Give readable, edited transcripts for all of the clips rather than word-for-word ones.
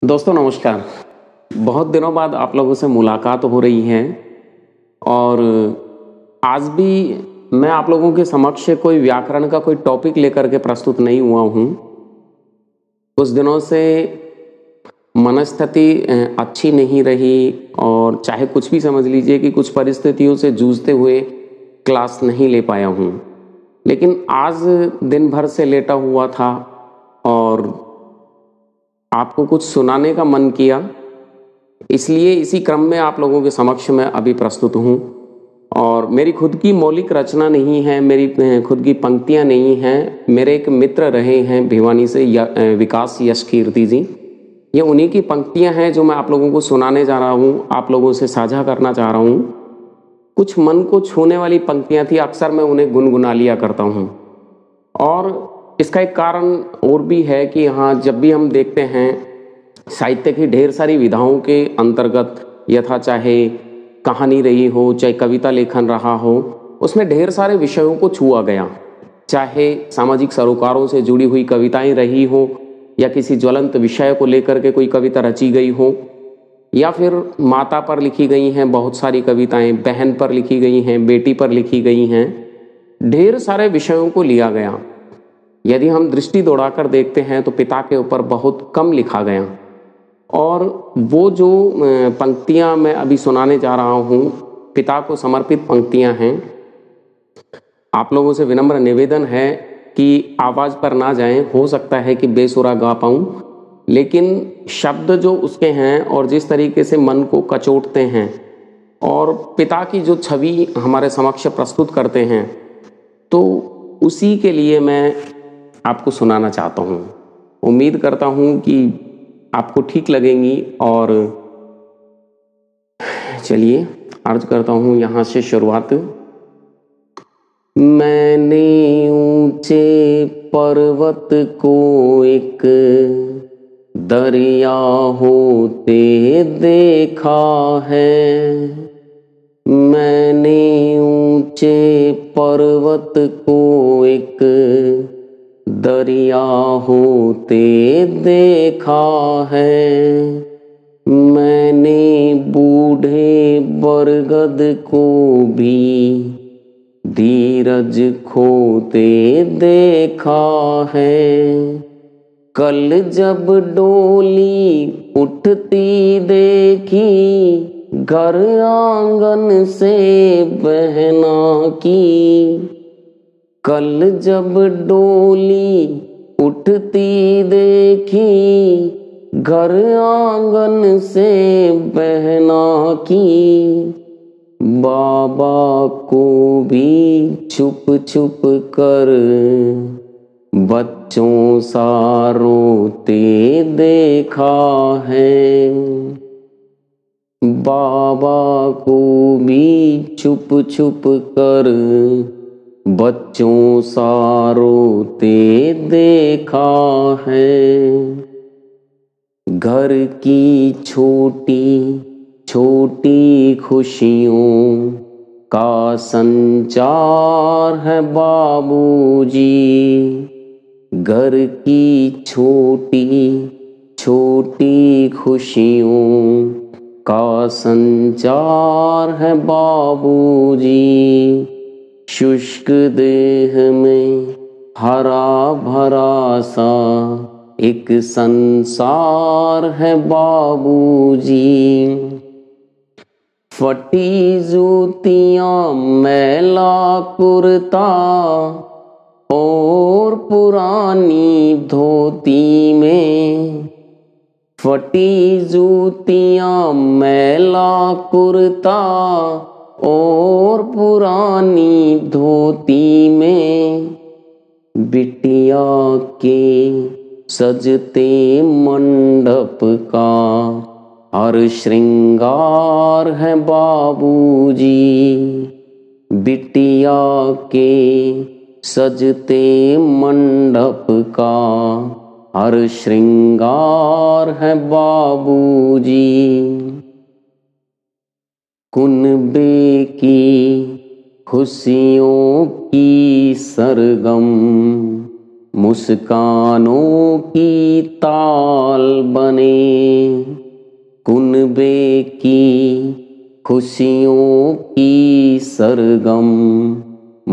दोस्तों नमस्कार। बहुत दिनों बाद आप लोगों से मुलाकात हो रही है और आज भी मैं आप लोगों के समक्ष कोई व्याकरण का कोई टॉपिक लेकर के प्रस्तुत नहीं हुआ हूँ। कुछ दिनों से मनस्थिति अच्छी नहीं रही और चाहे कुछ भी समझ लीजिए कि कुछ परिस्थितियों से जूझते हुए क्लास नहीं ले पाया हूँ। लेकिन आज दिन भर से लेटा हुआ था और आपको कुछ सुनाने का मन किया, इसलिए इसी क्रम में आप लोगों के समक्ष मैं अभी प्रस्तुत हूँ। और मेरी खुद की मौलिक रचना नहीं है, मेरी खुद की पंक्तियाँ नहीं हैं। मेरे एक मित्र रहे हैं भिवानी से विकास यश कीर्ति जी, ये उन्हीं की पंक्तियाँ हैं जो मैं आप लोगों को सुनाने जा रहा हूँ, आप लोगों से साझा करना चाह रहा हूँ। कुछ मन को छूने वाली पंक्तियाँ थी, अक्सर मैं उन्हें गुनगुना लिया करता हूँ। और इसका एक कारण और भी है कि हाँ, जब भी हम देखते हैं साहित्य की ढेर सारी विधाओं के अंतर्गत, यथा चाहे कहानी रही हो, चाहे कविता लेखन रहा हो, उसमें ढेर सारे विषयों को छुआ गया। चाहे सामाजिक सरोकारों से जुड़ी हुई कविताएं रही हो, या किसी ज्वलंत विषय को लेकर के कोई कविता रची गई हो, या फिर माता पर लिखी गई हैं बहुत सारी कविताएं, बहन पर लिखी गई हैं, बेटी पर लिखी गई हैं, ढेर सारे विषयों को लिया गया। यदि हम दृष्टि दौड़ाकर देखते हैं तो पिता के ऊपर बहुत कम लिखा गया। और वो जो पंक्तियां मैं अभी सुनाने जा रहा हूँ, पिता को समर्पित पंक्तियां हैं। आप लोगों से विनम्र निवेदन है कि आवाज़ पर ना जाएं, हो सकता है कि बेसुरा गा पाऊँ, लेकिन शब्द जो उसके हैं और जिस तरीके से मन को कचोटते हैं और पिता की जो छवि हमारे समक्ष प्रस्तुत करते हैं, तो उसी के लिए मैं आपको सुनाना चाहता हूँ। उम्मीद करता हूँ कि आपको ठीक लगेंगी। और चलिए अर्ज करता हूँ यहाँ से शुरुआत। मैंने ऊंचे पर्वत को एक दरिया होते देखा है। मैंने ऊंचे पर्वत को एक दरिया होते देखा है। मैंने बूढ़े बरगद को भी धीरज खोते देखा है। कल जब डोली उठती देखी, घर आंगन से बहना की। कल जब डोली उठती देखी, घर आंगन से बहना की। बाबा को भी छुप छुप कर बच्चों सा रोते देखा है। बाबा को भी छुप छुप कर बच्चों सा रोते देखा है। घर की छोटी छोटी खुशियों का संचार है बाबूजी। घर की छोटी छोटी खुशियों का संचार है बाबूजी। शुष्क देह में हरा भरा सा एक संसार है बाबूजी। फटी जूतियां मैला कुर्ता और पुरानी धोती में। फटी जूतियां मैला कुर्ता और पुरानी धोती में। बिटिया के सजते मंडप का हर श्रृंगार है बाबूजी। बिटिया के सजते मंडप का हर श्रृंगार है बाबूजी। कुनबे की खुशियों की सरगम मुस्कानों की ताल बने, कुनबे की खुशियों की सरगम,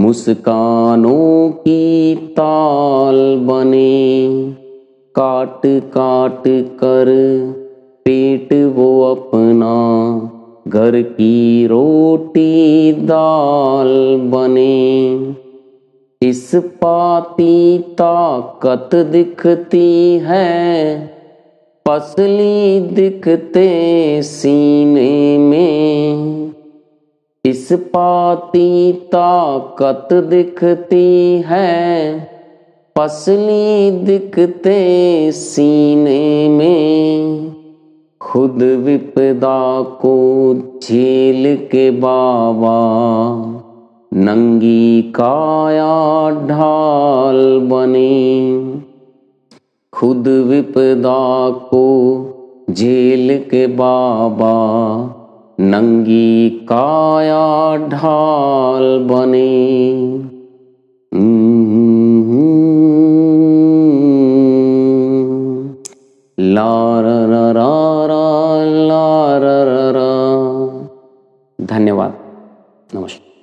मुस्कानों की ताल बने। काट काट कर पेट वो अपना, घर की रोटी दाल बने। इस पाती ताकत दिखती है, पसली दिखते सीने में। इस पाती ताकत दिखती है, पसली दिखते सीने में। खुद विपदा को झेल के बाबा, नंगी काया ढाल बने। खुद विपदा को झेल के बाबा, नंगी काया ढाल बने। ला रा रा रा रा ला रा रा रा। धन्यवाद, नमस्कार।